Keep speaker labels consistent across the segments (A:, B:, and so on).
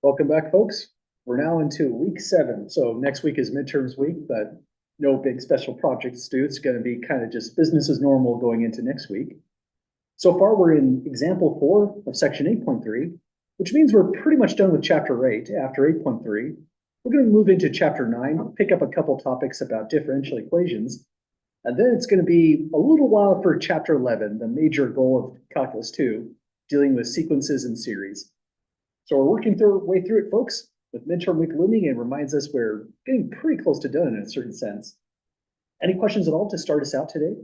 A: Welcome back, folks. We're now into week 7. So next week is midterms week, but no big special projects due. It's going to be kind of just business as normal going into next week. So far, we're in example 4 of section 8.3, which means we're pretty much done with chapter 8. After 8.3, we're going to move into chapter 9, pick up a couple topics about differential equations, and then it's going to be a little while for chapter 11, the major goal of calculus 2, dealing with sequences and series. So we're working through our way through it, folks, with midterm week looming, and reminds us we're getting pretty close to done in a certain sense. Any questions at all to start us out today?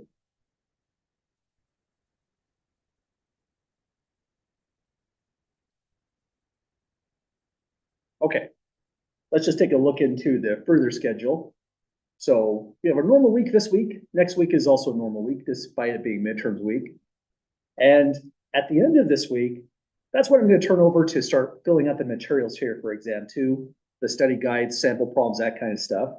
A: Okay, let's just take a look into the further schedule. So we have a normal week this week. Next week is also a normal week, despite it being midterms week. And at the end of this week, that's what I'm going to turn over to start filling out the materials here for exam 2, the study guides, sample problems, that kind of stuff.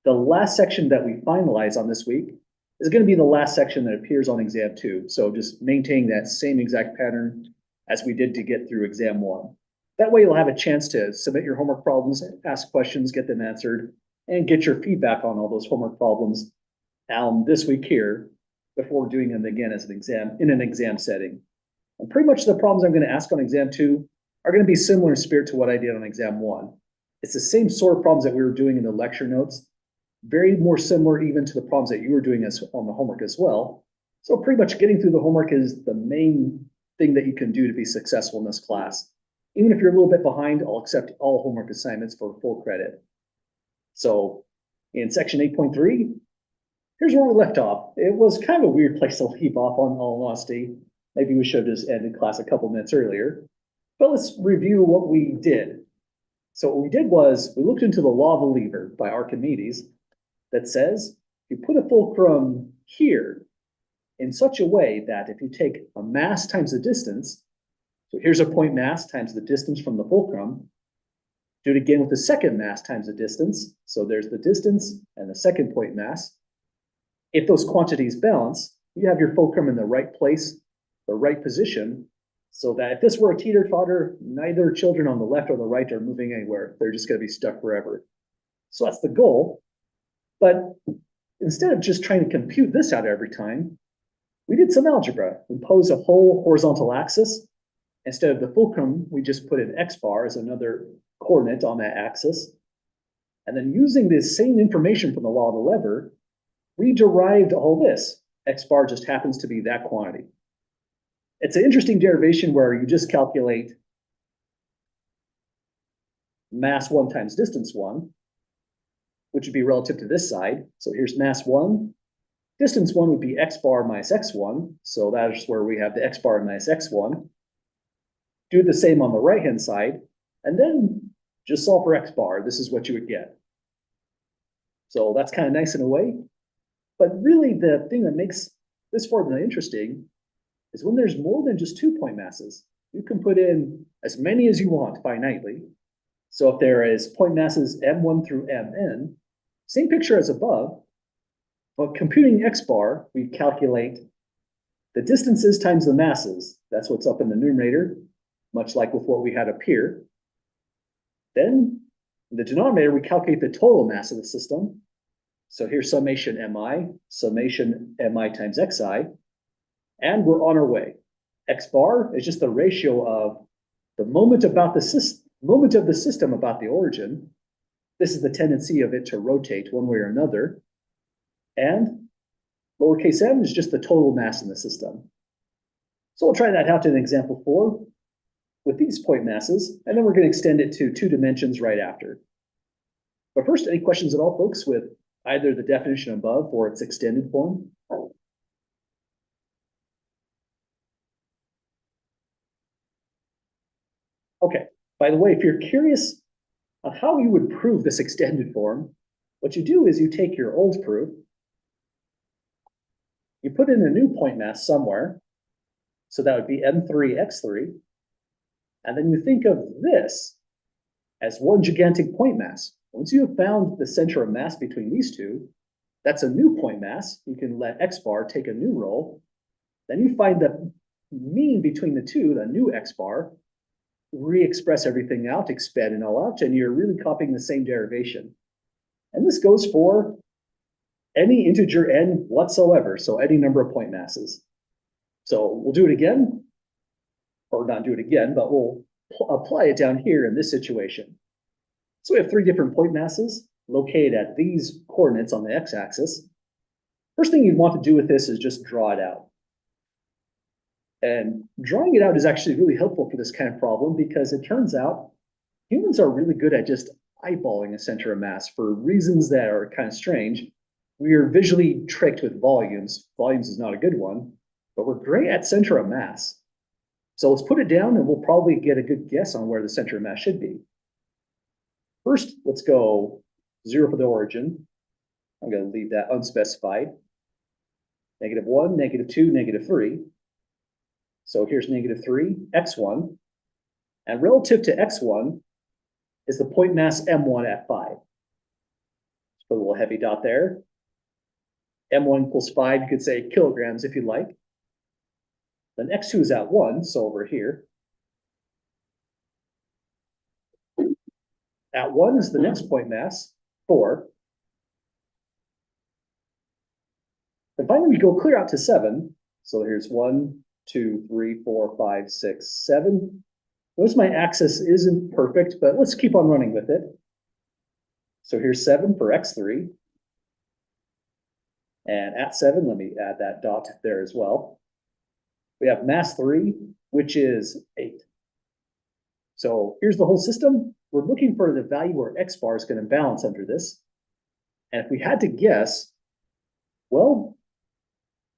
A: The last section that we finalize on this week is going to be the last section that appears on exam 2. So just maintaining that same exact pattern as we did to get through exam 1. That way you'll have a chance to submit your homework problems, ask questions, get them answered, and get your feedback on all those homework problems this week here before doing them again as an exam in an exam setting. And pretty much the problems I'm going to ask on exam 2 are going to be similar in spirit to what I did on exam 1. It's the same sort of problems that we were doing in the lecture notes, very more similar even to the problems that you were doing as on the homework as well. So pretty much getting through the homework is the main thing that you can do to be successful in this class. Even if you're a little bit behind, I'll accept all homework assignments for full credit. So in section 8.3, here's where we left off. It was kind of a weird place to leave off, on all honesty. Maybe we should have just ended class a couple minutes earlier. But let's review what we did. So what we did was we looked into the law of the lever by Archimedes that says you put a fulcrum here in such a way that if you take a mass times the distance, so here's a point mass times the distance from the fulcrum, do it again with the second mass times the distance. So there's the distance and the second point mass. If those quantities balance, you have your fulcrum in the right place, the right position, so that if this were a teeter-totter, neither children on the left or the right are moving anywhere. They're just going to be stuck forever. So that's the goal. But instead of just trying to compute this out every time, we did some algebra. We posed a whole horizontal axis. Instead of the fulcrum, we just put an x bar as another coordinate on that axis. And then using this same information from the law of the lever, we derived all this. X bar just happens to be that quantity. It's an interesting derivation where you just calculate mass 1 times distance 1, which would be relative to this side. So here's mass 1. Distance 1 would be x bar minus x1. So that's where we have the x bar minus x1. Do the same on the right-hand side, and then just solve for x bar. This is what you would get. So that's kind of nice in a way. But really, the thing that makes this formula interesting is when there's more than just 2 point masses. You can put in as many as you want finitely. So if there is point masses m1 through mn, same picture as above, but computing x bar, we calculate the distances times the masses. That's what's up in the numerator, much like with what we had up here. Then in the denominator, we calculate the total mass of the system. So here's summation mi times xi, and we're on our way. X bar is just the ratio of the moment of the system about the origin. This is the tendency of it to rotate one way or another. And lowercase m is just the total mass in the system. So we'll try that out in example 4 with these point masses, and then we're going to extend it to 2 dimensions right after. But first, any questions at all, folks, with either the definition above or its extended form? Okay, by the way, if you're curious on how you would prove this extended form, what you do is you take your old proof, you put in a new point mass somewhere, so that would be m3x3, and then you think of this as one gigantic point mass. Once you have found the center of mass between these two, that's a new point mass. You can let x bar take a new role. Then you find the mean between the two, the new x bar. re-express everything out, expand and all out, and you're really copying the same derivation. And this goes for any integer n whatsoever, so any number of point masses. So we'll do it again, or not do it again, but we'll apply it down here in this situation. So we have 3 different point masses located at these coordinates on the x-axis. First thing you'd want to do with this is just draw it out. And drawing it out is actually really helpful for this kind of problem because it turns out humans are really good at just eyeballing a center of mass for reasons that are kind of strange. We are visually tricked with volumes. Volumes is not a good one, but we're great at center of mass. So let's put it down and we'll probably get a good guess on where the center of mass should be. First, let's go 0 for the origin. I'm going to leave that unspecified. -1, -2, -3. So here's -3, x1. And relative to x1 is the point mass m1 at 5. Let's put a little heavy dot there. m1 equals 5, you could say kilograms if you like. Then x2 is at 1, so over here. At 1 is the next point mass, 4. And finally, we go clear out to 7. So here's 1, 2, 3, 4, 5, 6, 7. Notice my axis isn't perfect, but let's keep on running with it. So here's 7 for x3. And at 7, let me add that dot there as well. We have mass 3, which is 8. So here's the whole system. We're looking for the value where x bar is going to balance under this. And if we had to guess, well,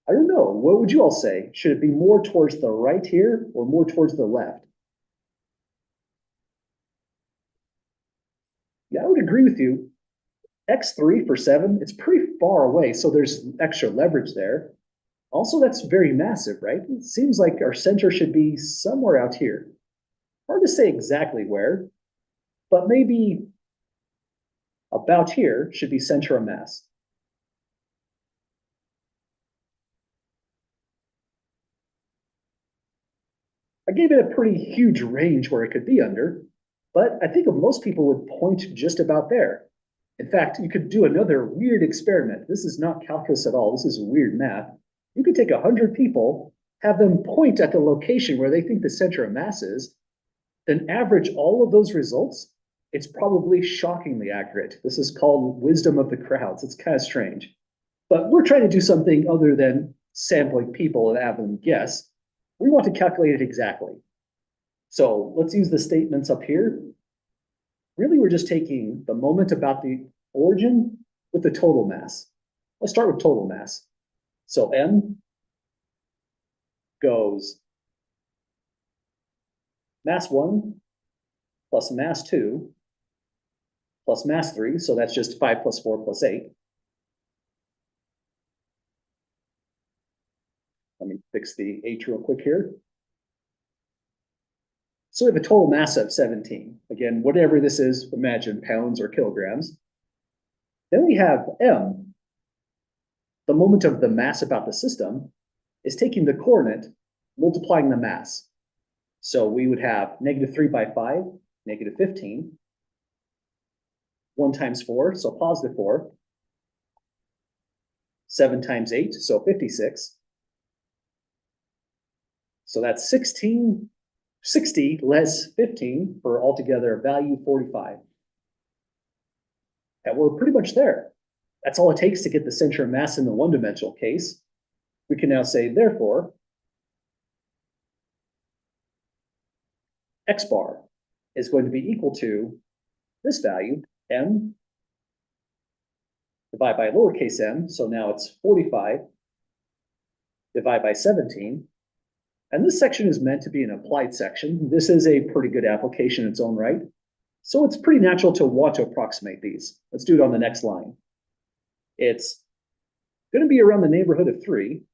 A: I don't know. What would you all say? Should it be more towards the right here or more towards the left? Yeah, I would agree with you. x3 for 7, it's pretty far away, so there's extra leverage there. Also, that's very massive, right? It seems like our center should be somewhere out here. Hard to say exactly where, but maybe about here should be center of mass. I gave it a pretty huge range where it could be under, but I think most people would point just about there. In fact, you could do another weird experiment. This is not calculus at all. This is weird math. You could take 100 people, have them point at the location where they think the center of mass is, then average all of those results. It's probably shockingly accurate. This is called wisdom of the crowds. It's kind of strange. But we're trying to do something other than sampling people and have them guess. We want to calculate it exactly. So let's use the statements up here. Really, we're just taking the moment about the origin with the total mass. Let's start with total mass. So m goes mass 1 plus mass 2 plus mass 3. So that's just 5 plus 4 plus 8. Let me fix the H real quick here. So we have a total mass of 17. Again, whatever this is, imagine pounds or kilograms. Then we have m. The moment of the mass about the system is taking the coordinate, multiplying the mass. So we would have -3 by 5, -15. 1 times 4, so +4. 7 times 8, so 56. So that's 60 less 15 for altogether a value 45. And we're pretty much there. That's all it takes to get the center of mass in the one-dimensional case. We can now say, therefore, x bar is going to be equal to this value, m, divided by lowercase m, so now it's 45, divided by 17. And this section is meant to be an applied section. This is a pretty good application in its own right. So it's pretty natural to want to approximate these. Let's do it on the next line. It's going to be around the neighborhood of 3.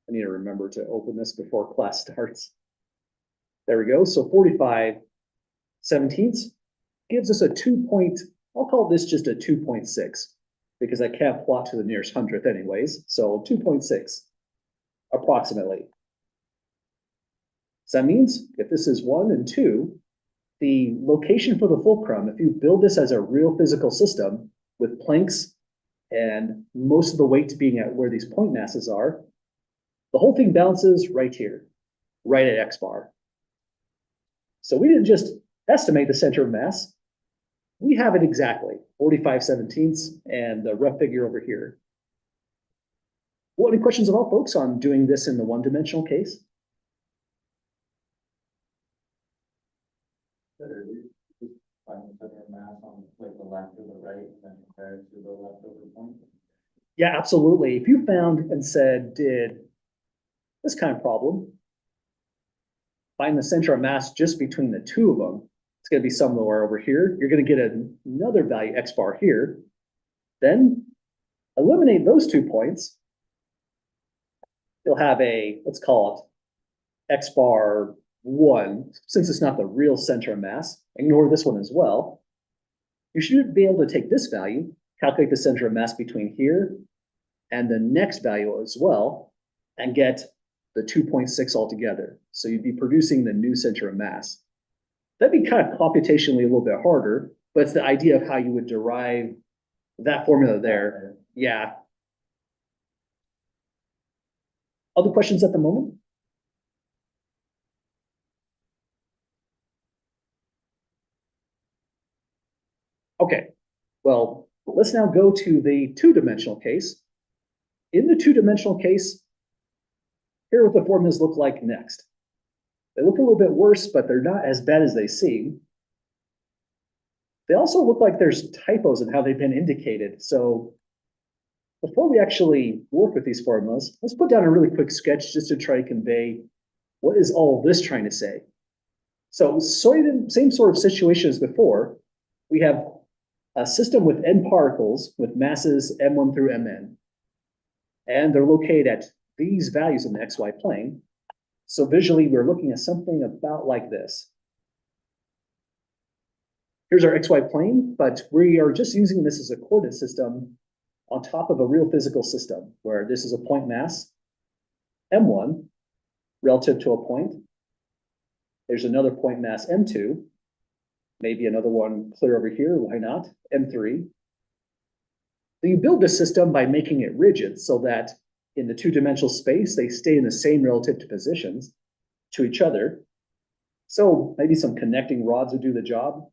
A: I need to remember to open this before class starts. There we go. So 45/17 gives us a 2 point, I'll call this just a 2.6. because I can't plot to the nearest hundredth anyways, so 2.6, approximately. So that means if this is 1 and 2, the location for the fulcrum, if you build this as a real physical system with planks and most of the weight being at where these point masses are, the whole thing balances right here, right at X bar. So we didn't just estimate the center of mass, we have it exactly, 45/17, and the rough figure over here. Well, any questions at all, folks, on doing this in the one-dimensional case?
B: Find the center of mass on like the left or the right, and then compare it to the leftover point.
A: Yeah, absolutely. If you found and said, did this kind of problem, find the center of mass just between the two of them, it's going to be somewhere over here. You're going to get another value X bar here. Then eliminate those 2 points. You'll have a, let's call it X bar 1, since it's not the real center of mass. Ignore this one as well. You should be able to take this value, calculate the center of mass between here and the next value as well, and get the 2.6 altogether. So you'd be producing the new center of mass. That'd be kind of computationally a little bit harder, but it's the idea of how you would derive that formula there. Yeah. Other questions at the moment? Okay, well, let's now go to the two-dimensional case. In the two-dimensional case, here are what the formulas look like next. They look a little bit worse, but they're not as bad as they seem. They also look like there's typos in how they've been indicated. So before we actually work with these formulas, let's put down a really quick sketch just to try to convey what is all this trying to say. So same sort of situation as before. We have a system with n particles with masses m1 through mn. And they're located at these values in the xy plane. So visually, we're looking at something about like this. Here's our xy plane, but we are just using this as a coordinate system on top of a real physical system, where this is a point mass, m1, relative to a point. There's another point mass, m2, maybe another one clear over here, why not, m3. So you build this system by making it rigid so that in the two-dimensional space, they stay in the same relative to positions to each other. So maybe some connecting rods would do the job.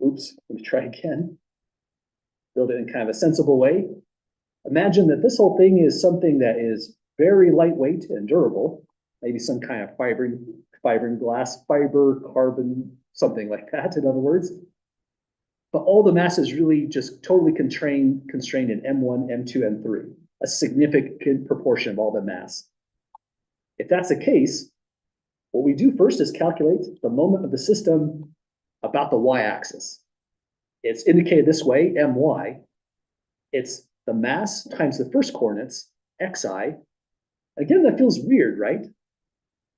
A: Oops, let me try again. Build it in kind of a sensible way. Imagine that this whole thing is something that is very lightweight and durable, maybe some kind of fiberglass, fiber, carbon, something like that, in other words. But all the mass is really just totally constrained in M1, M2, M3, a significant proportion of all the mass. If that's the case, what we do first is calculate the moment of the system about the y-axis. It's indicated this way, my. It's the mass times the first coordinates, xi. Again, that feels weird, right?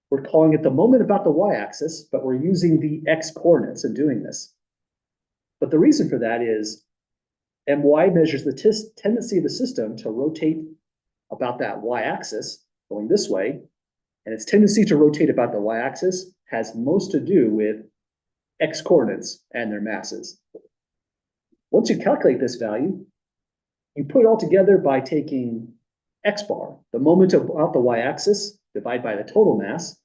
A: We're calling it the moment about the y-axis, but we're using the x coordinates in doing this. But the reason for that is my measures the tendency of the system to rotate about that y-axis, going this way, and its tendency to rotate about the y-axis has most to do with x coordinates and their masses. Once you calculate this value, you put it all together by taking x bar, the moment about the y-axis, divide by the total mass.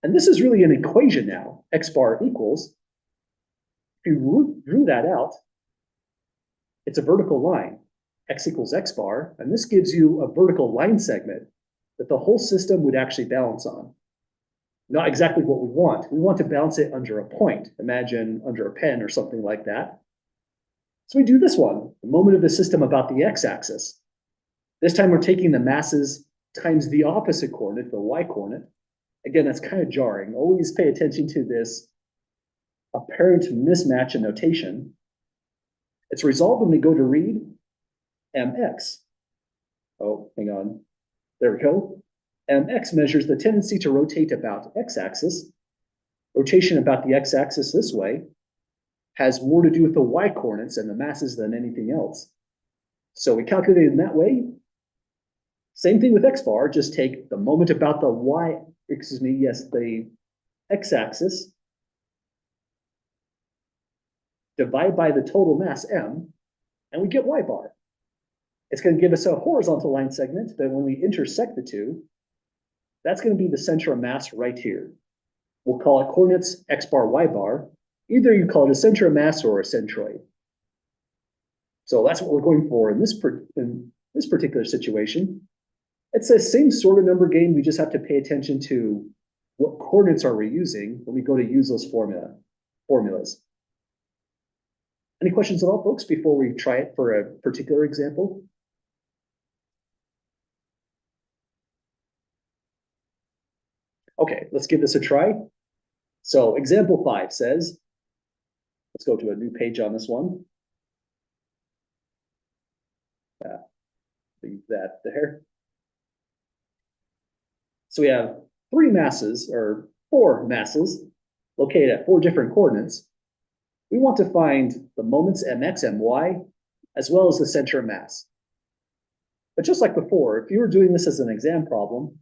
A: And this is really an equation now, x bar equals. If you drew that out, it's a vertical line, x equals x bar, and this gives you a vertical line segment that the whole system would actually balance on. Not exactly what we want. We want to balance it under a point. Imagine under a pen or something like that. So we do this one, the moment of the system about the x-axis. This time we're taking the masses times the opposite coordinate, the y-coordinate. Again, that's kind of jarring. Always pay attention to this apparent mismatch in notation. It's resolved when we go to read mx. Oh, hang on. There we go. Mx measures the tendency to rotate about x-axis, rotation about the x-axis this way, has more to do with the y coordinates and the masses than anything else. So we calculate it in that way. Same thing with x bar, just take the moment about the the x-axis, divide by the total mass m, and we get y bar. It's going to give us a horizontal line segment, but when we intersect the two, that's going to be the center of mass right here. We'll call it coordinates x bar, y bar. Either you call it a center of mass or a centroid. So that's what we're going for in this particular situation. It's the same sort of number game. We just have to pay attention to what coordinates are we using when we go to use those formulas. Any questions at all, folks, before we try it for a particular example? Okay, let's give this a try. So example 5 says, let's go to a new page on this one. Leave that there. So we have 4 masses located at 4 different coordinates. We want to find the moments mx, my, as well as the center of mass. But just like before, if you were doing this as an exam problem,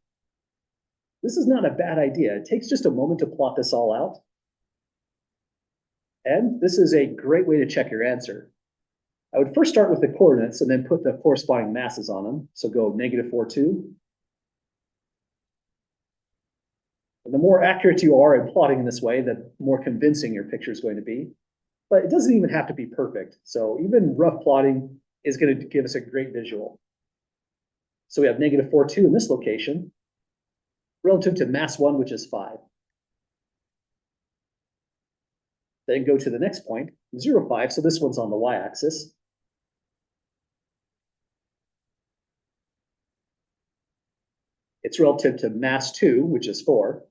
A: this is not a bad idea. It takes just a moment to plot this all out. And this is a great way to check your answer. I would first start with the coordinates and then put the corresponding masses on them. So go -4, 2. And the more accurate you are in plotting in this way, the more convincing your picture is going to be. But it doesn't even have to be perfect. So even rough plotting is going to give us a great visual. So we have -4, 2 in this location, relative to mass 1, which is 5. Then go to the next point, 0, 5. So this one's on the y-axis. It's relative to mass 2, which is 4.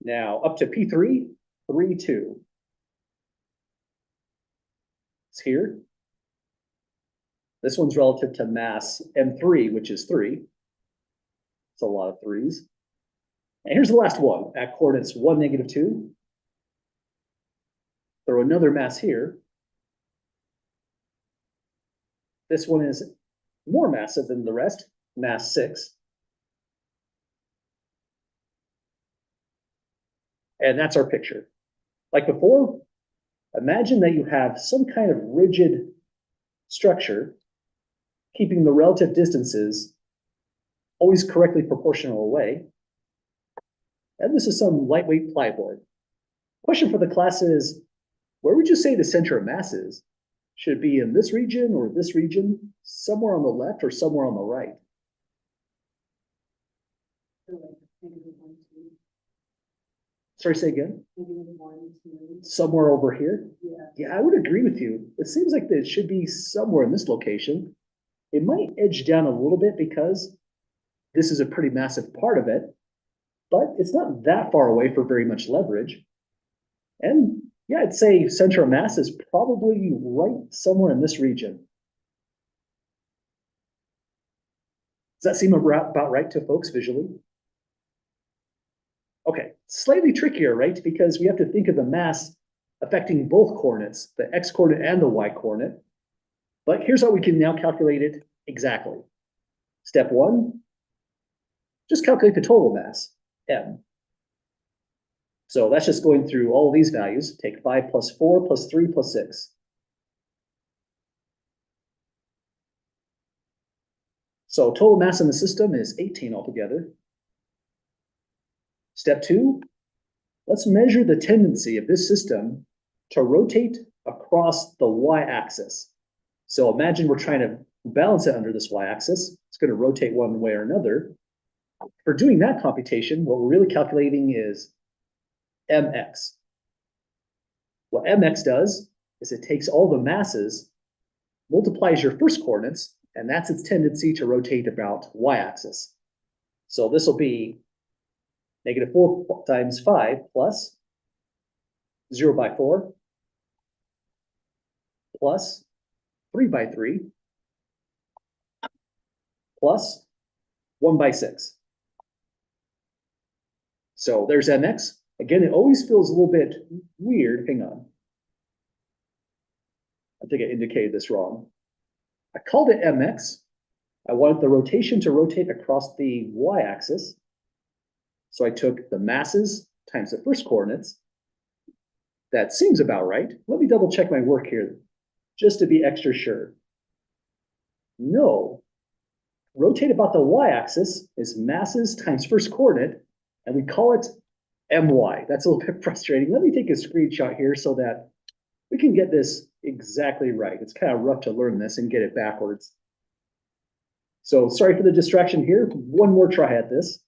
A: Now up to P3, 3, 2. It's here. This one's relative to mass M3, which is 3. It's a lot of 3s. And here's the last one at coordinates 1, -2. Throw another mass here. This one is more massive than the rest, mass 6. And that's our picture. Like before, imagine that you have some kind of rigid structure keeping the relative distances always correctly proportional away. And this is some lightweight plyboard. Question for the class is, where would you say the center of mass is? Should it be in this region or this region, somewhere on the left or somewhere on the right? Sorry, say again? Somewhere over here? Yeah, I would agree with you. It seems like it should be somewhere in this location. It might edge down a little bit because this is a pretty massive part of it, but it's not that far away for very much leverage. And yeah, I'd say center of mass is probably right somewhere in this region. Does that seem about right to folks visually? Okay, slightly trickier, right? Because we have to think of the mass affecting both coordinates, the x coordinate and the y coordinate. But here's how we can now calculate it exactly. Step 1, just calculate the total mass, m. So that's just going through all of these values. Take 5 plus 4 plus 3 plus 6. So total mass in the system is 18 altogether. Step 2, let's measure the tendency of this system to rotate across the y-axis. So imagine we're trying to balance it under this y-axis. It's going to rotate one way or another. For doing that computation, what we're really calculating is mx. What mx does is it takes all the masses, multiplies your first coordinates, and that's its tendency to rotate about y-axis. So this will be -4 times 5 plus 0 by 4 plus 3 by 3 plus 1 by 6. So there's mx. Again, it always feels a little bit weird. Hang on. I think I indicated this wrong. I called it mx. I wanted the rotation to rotate across the y-axis. So I took the masses times the first coordinates. That seems about right. Let me double check my work here, just to be extra sure. No, rotate about the y-axis is masses times first coordinate, and we call it my. That's a little bit frustrating. Let me take a screenshot here so that we can get this exactly right. It's kind of rough to learn this and get it backwards. So sorry for the distraction here. One more try at this.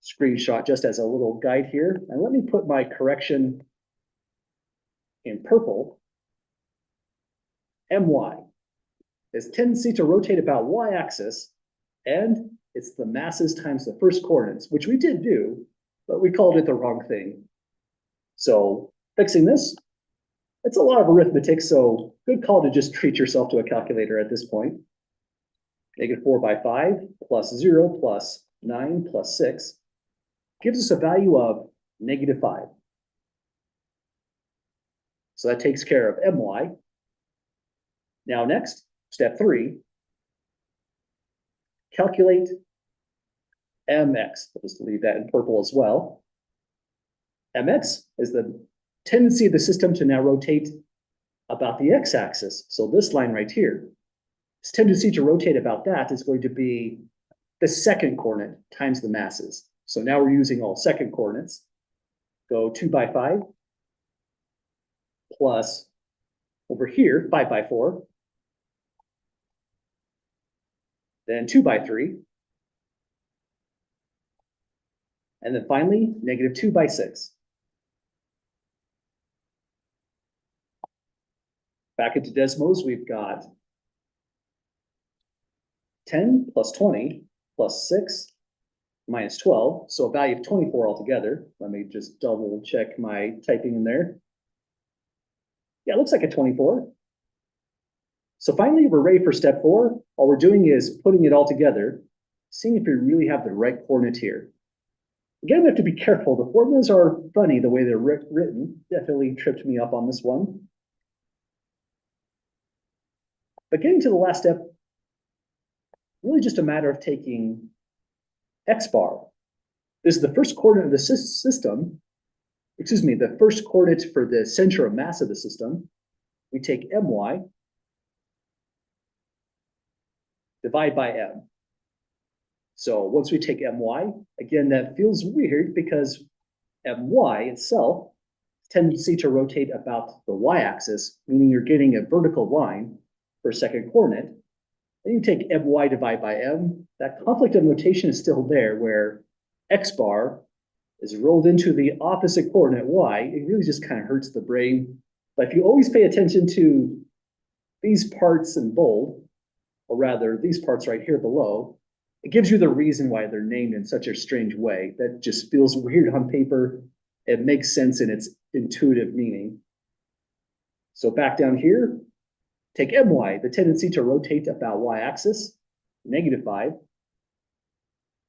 A: Screenshot just as a little guide here. And let me put my correction in purple. My is tendency to rotate about y-axis, and it's the masses times the first coordinates, which we did do, but we called it the wrong thing. So fixing this, it's a lot of arithmetic, so good call to just treat yourself to a calculator at this point. -4/5 plus 0 plus 9 plus 6 gives us a value of -5. So that takes care of my. Now next, step 3, calculate mx. I'll just leave that in purple as well. Mx is the tendency of the system to now rotate about the x-axis. So this line right here, its tendency to rotate about that is going to be the second coordinate times the masses. So now we're using all second coordinates. Go 2/5 plus over here 5/4, then 2/3, and then finally -2/6. Back into Desmos, we've got 10 plus 20 plus 6 minus 12, so a value of 24 altogether. Let me just double check my typing in there. Yeah, it looks like a 24. So finally, we're ready for step 4. All we're doing is putting it all together, seeing if we really have the right coordinate here. Again, we have to be careful. The formulas are funny the way they're written. Definitely tripped me up on this one. But getting to the last step, really just a matter of taking x bar. This is the first coordinate of the system. Excuse me, the first coordinate for the center of mass of the system. We take my, divide by m. So once we take my, again, that feels weird because my itself tendency to rotate about the y-axis, meaning you're getting a vertical line for a second coordinate. Then you take my divided by m. That conflict of notation is still there, where x bar is rolled into the opposite coordinate y. It really just kind of hurts the brain. But if you always pay attention to these parts in bold, or rather these parts right here below, it gives you the reason why they're named in such a strange way. That just feels weird on paper. It makes sense in its intuitive meaning. So back down here, take my, the tendency to rotate about y-axis, -5,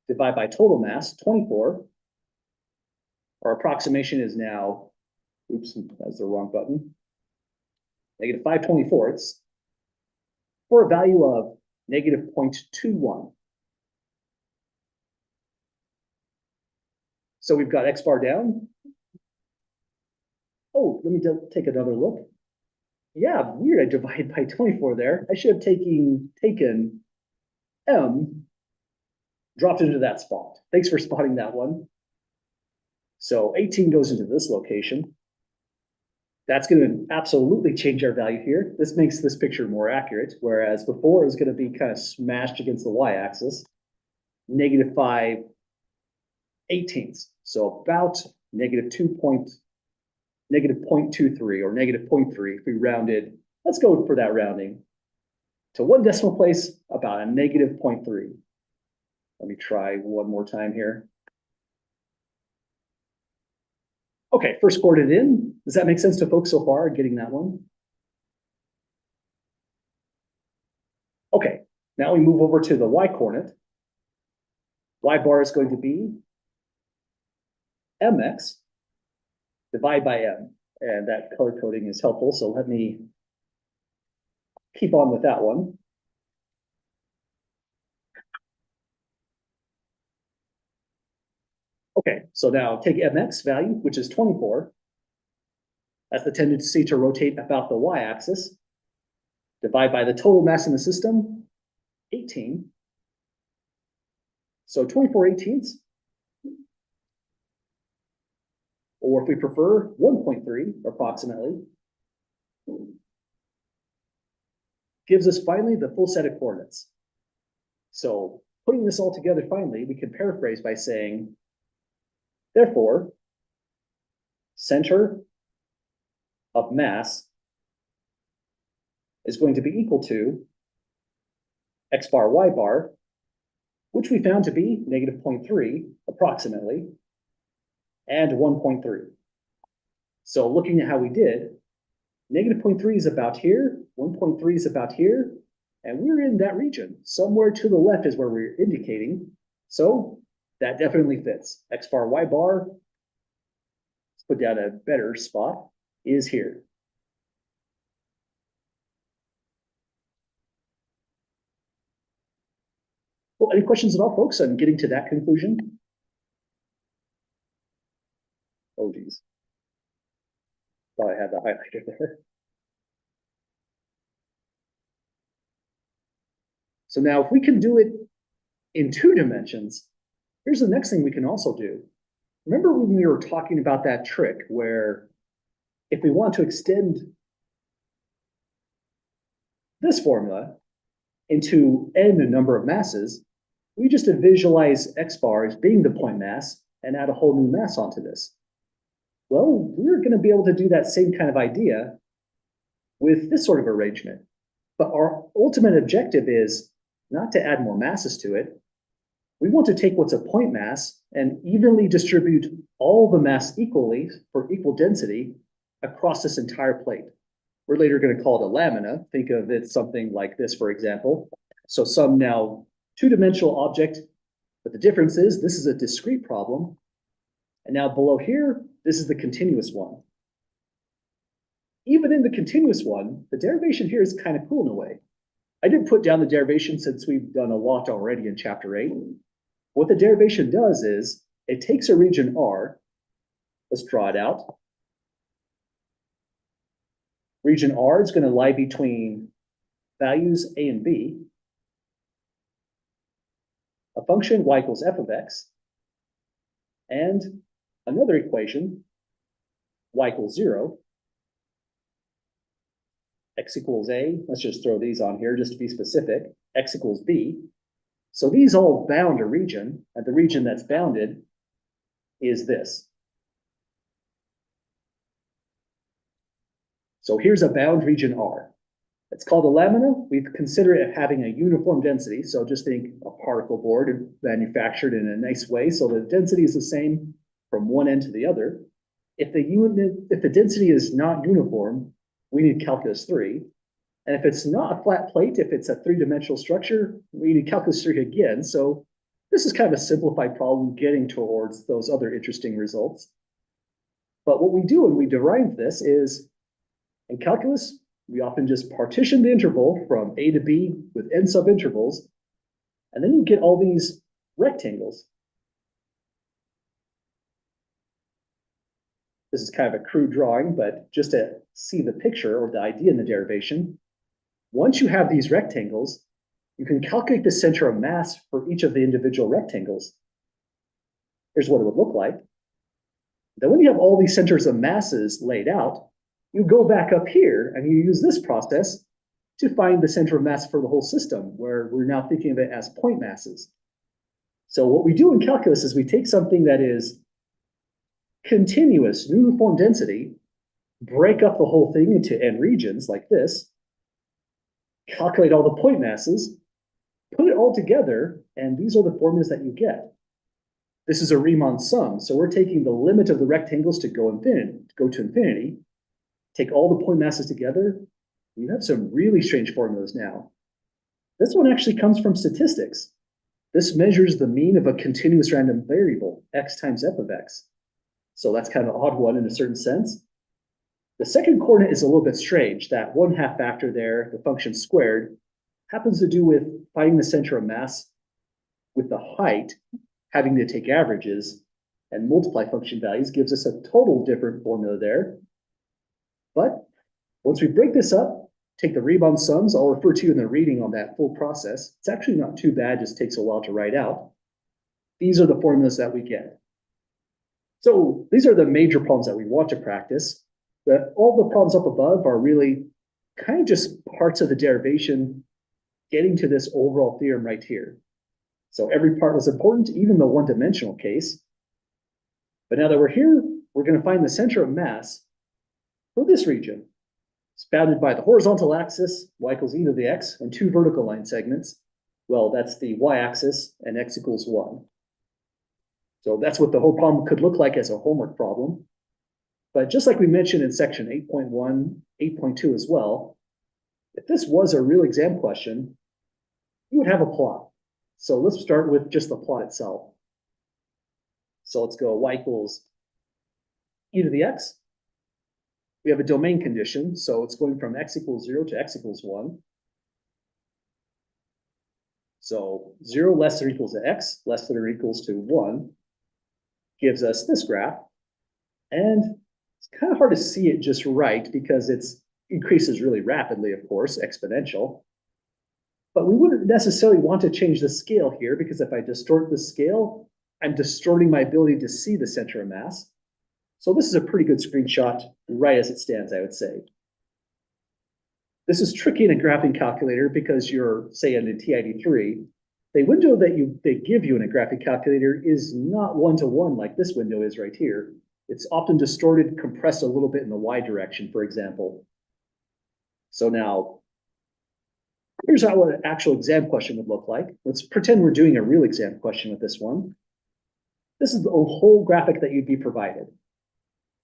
A: divide by total mass, 24. Our approximation is now, oops, that's the wrong button, -5/24, for a value of -0.21. So we've got x bar down. Oh, let me take another look. Yeah, weird, I divide by 24 there. I should have taken m, dropped into that spot. Thanks for spotting that one. So 18 goes into this location. That's going to absolutely change our value here. This makes this picture more accurate, whereas before it was going to be kind of smashed against the y-axis. -5/18. So about -0.23 or -0.3 if we rounded. Let's go for that rounding to one decimal place, about a -0.3. Let me try one more time here. Okay, first coordinate in. Does that make sense to folks so far, getting that one? Okay, now we move over to the y coordinate. Y bar is going to be mx, divide by m. And that color coding is helpful, so let me keep on with that one. Okay, so now take mx value, which is 24. That's the tendency to rotate about the y-axis. Divide by the total mass in the system, 18. So 24/18, or if we prefer, 1.3 approximately, gives us finally the full set of coordinates. So putting this all together finally, we can paraphrase by saying, therefore, center of mass is going to be equal to x bar, y bar, which we found to be negative 0.3 approximately, and 1.3. So looking at how we did, negative 0.3 is about here, 1.3 is about here, and we're in that region. Somewhere to the left is where we're indicating. So that definitely fits. X bar, y bar, let's put down a better spot, is here. Well, any questions at all, folks, on getting to that conclusion? Oh, geez. Thought I had the highlighter there. So now if we can do it in 2 dimensions, here's the next thing we can also do. Remember when we were talking about that trick where if we want to extend this formula into n number of masses, we just visualize x bar as being the point mass and add a whole new mass onto this. Well, we're going to be able to do that same kind of idea with this sort of arrangement. But our ultimate objective is not to add more masses to it. We want to take what's a point mass and evenly distribute all the mass equally for equal density across this entire plate. We're later going to call it a lamina. Think of it something like this, for example. So some now 2-dimensional object, but the difference is this is a discrete problem. And now below here, this is the continuous one. Even in the continuous one, the derivation here is kind of cool in a way. I didn't put down the derivation since we've done a lot already in chapter 8. What the derivation does is it takes a region R. Let's draw it out. Region R is going to lie between values a and b. A function y equals f of x. And another equation, y equals 0. X equals a, let's just throw these on here just to be specific. X equals b. So these all bound a region, and the region that's bounded is this. So here's a bound region R. It's called a lamina. We've considered it having a uniform density. So just think a particle board manufactured in a nice way. So the density is the same from one end to the other. If the density is not uniform, we need calculus 3. And if it's not a flat plate, if it's a 3-dimensional structure, we need calculus 3 again. So this is kind of a simplified problem getting towards those other interesting results. But what we do when we derive this is, in calculus, we often just partition the interval from a to b with n subintervals, and then you get all these rectangles. This is kind of a crude drawing, but just to see the picture or the idea in the derivation, once you have these rectangles, you can calculate the center of mass for each of the individual rectangles. Here's what it would look like. Then when you have all these centers of masses laid out, you go back up here and you use this process to find the center of mass for the whole system, where we're now thinking of it as point masses. So what we do in calculus is we take something that is continuous uniform density, break up the whole thing into n regions like this, calculate all the point masses, put it all together, and these are the formulas that you get. This is a Riemann sum, so we're taking the limit of the rectangles to go to infinity, take all the point masses together. You have some really strange formulas now. This one actually comes from statistics. This measures the mean of a continuous random variable, x times f of x. So that's kind of an odd one in a certain sense. The second coordinate is a little bit strange. That 1/2 factor there, the function squared, happens to do with finding the center of mass with the height, having to take averages and multiply function values gives us a total different formula there. But once we break this up, take the Riemann sums, I'll refer to you in the reading on that full process. It's actually not too bad, just takes a while to write out. These are the formulas that we get. So these are the major problems that we want to practice. All the problems up above are really kind of just parts of the derivation getting to this overall theorem right here. So every part was important, even the one-dimensional case. But now that we're here, we're going to find the center of mass for this region. It's bounded by the horizontal axis, y equals e to the x, and 2 vertical line segments. Well, that's the y-axis and x equals 1. So that's what the whole problem could look like as a homework problem. But just like we mentioned in section 8.1, 8.2 as well, if this was a real exam question, you would have a plot. So let's start with just the plot itself. So let's go y equals e to the x. We have a domain condition, so it's going from x equals 0 to x equals 1. So 0 less than or equals to x, less than or equals to 1, gives us this graph. And it's kind of hard to see it just right because it increases really rapidly, of course, exponential. But we wouldn't necessarily want to change the scale here because if I distort the scale, I'm distorting my ability to see the center of mass. So this is a pretty good screenshot right as it stands, I would say. This is tricky in a graphing calculator because you're, say, in a TID3, the window that they give you in a graphing calculator is not one-to-one like this window is right here. It's often distorted, compressed a little bit in the y direction, for example. So now, here's how an actual exam question would look like. Let's pretend we're doing a real exam question with this one. This is the whole graphic that you'd be provided.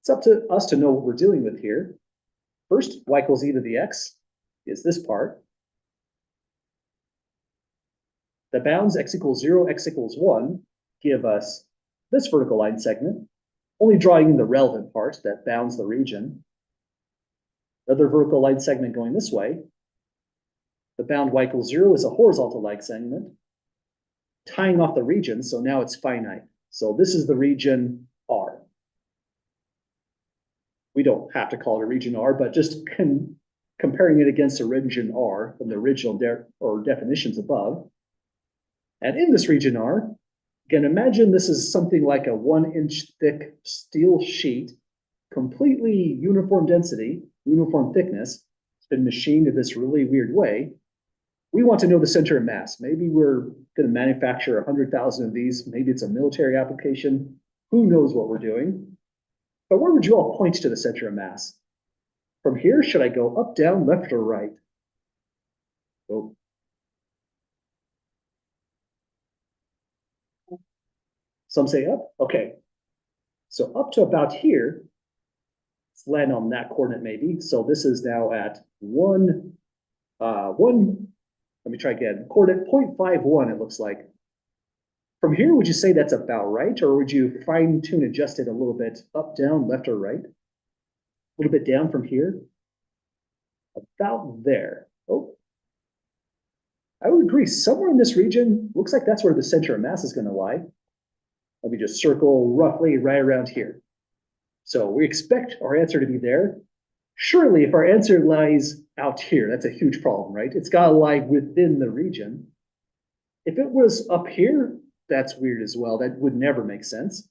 A: It's up to us to know what we're dealing with here. First, y equals e to the x is this part. The bounds x equals 0, x equals 1 give us this vertical line segment, only drawing in the relevant part that bounds the region. Another vertical line segment going this way. The bound y equals 0 is a horizontal line segment, tying off the region, so now it's finite. So this is the region R. We don't have to call it a region R, but just comparing it against the region R from the original definitions above. And in this region R, again, imagine this is something like a 1-inch thick steel sheet, completely uniform density, uniform thickness. It's been machined in this really weird way. We want to know the center of mass. Maybe we're going to manufacture 100,000 of these. Maybe it's a military application. Who knows what we're doing? But where would you all point to the center of mass? From here, should I go up, down, left, or right? Oh. Some say up. Okay. So up to about here, let's land on that coordinate maybe. So this is now at let me try again. Coordinate 0.51, it looks like. From here, would you say that's about right? Or would you fine tune adjust it a little bit up, down, left, or right? A little bit down from here? About there. Oh. I would agree. Somewhere in this region, looks like that's where the center of mass is going to lie. Let me just circle roughly right around here. So we expect our answer to be there. Surely, if our answer lies out here, that's a huge problem, right? It's got to lie within the region. If it was up here, that's weird as well. That would never make sense.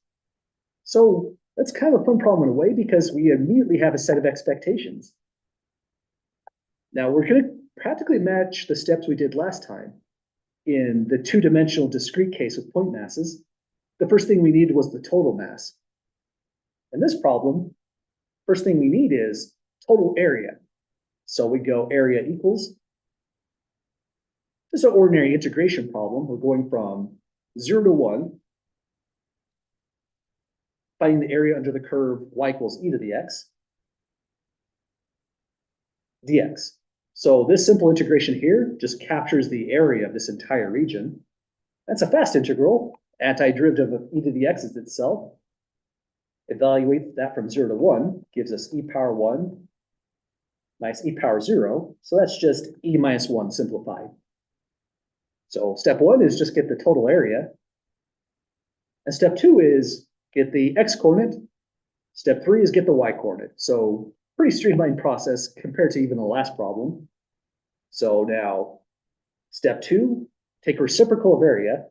A: So that's kind of a fun problem in a way because we immediately have a set of expectations. Now we're going to practically match the steps we did last time in the two-dimensional discrete case with point masses. The first thing we needed was the total mass. In this problem, first thing we need is total area. So we go area equals. This is an ordinary integration problem. We're going from 0 to 1, finding the area under the curve y equals e to the x, dx. So this simple integration here just captures the area of this entire region. That's a fast integral. Antiderivative of e to the x is itself. Evaluate that from 0 to 1, gives us e power 1 minus e power 0. So that's just e minus 1 simplified. So step 1 is just get the total area. And step 2 is get the x coordinate. Step 3 is get the y coordinate. So pretty streamlined process compared to even the last problem. So now step 2, take a reciprocal of area.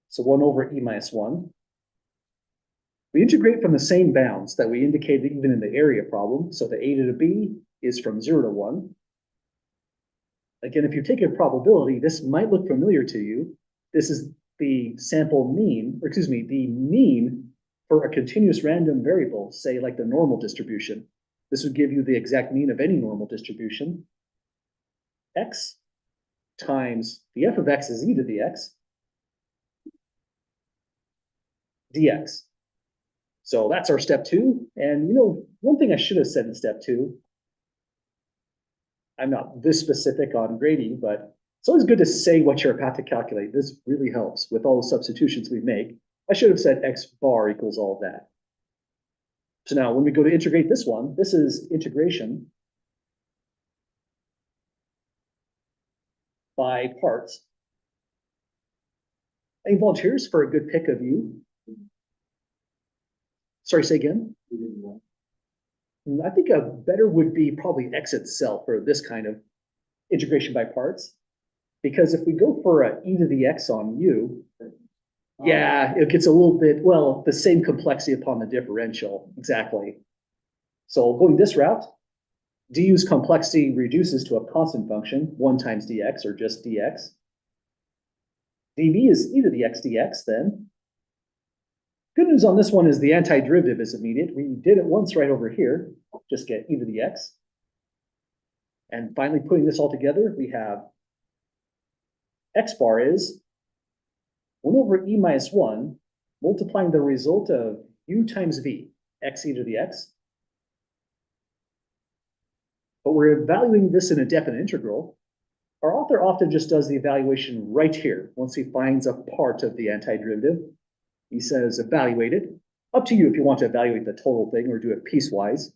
A: So 1 over e minus 1. We integrate from the same bounds that we indicated even in the area problem. So the a to the b is from 0 to 1. Again, if you take a probability, this might look familiar to you. This is the sample mean, or excuse me, the mean for a continuous random variable, say like the normal distribution. This would give you the exact mean of any normal distribution. X times the f of x is e to the x dx. So that's our step 2. And one thing I should have said in step 2, I'm not this specific on grading, but it's always good to say what you're about to calculate. This really helps with all the substitutions we make. I should have said x bar equals all of that. So now when we go to integrate this one, this is integration by parts. Any volunteers for a good pick of u? Sorry, say again? I think a better would be probably x itself for this kind of integration by parts. Because if we go for a e to the x on u, yeah, it gets a little bit, well, the same complexity upon the differential, exactly. So going this route, du's complexity reduces to a constant function, 1 times dx, or just dx. dv is e to the x dx then. Good news on this one is the antiderivative is immediate. We did it once right over here, just get e to the x. And finally, putting this all together, we have x bar is 1 over e minus 1 multiplying the result of u times v, x e to the x. But we're evaluating this in a definite integral. Our author often just does the evaluation right here once he finds a part of the antiderivative. He says evaluate it. Up to you if you want to evaluate the total thing or do it piecewise.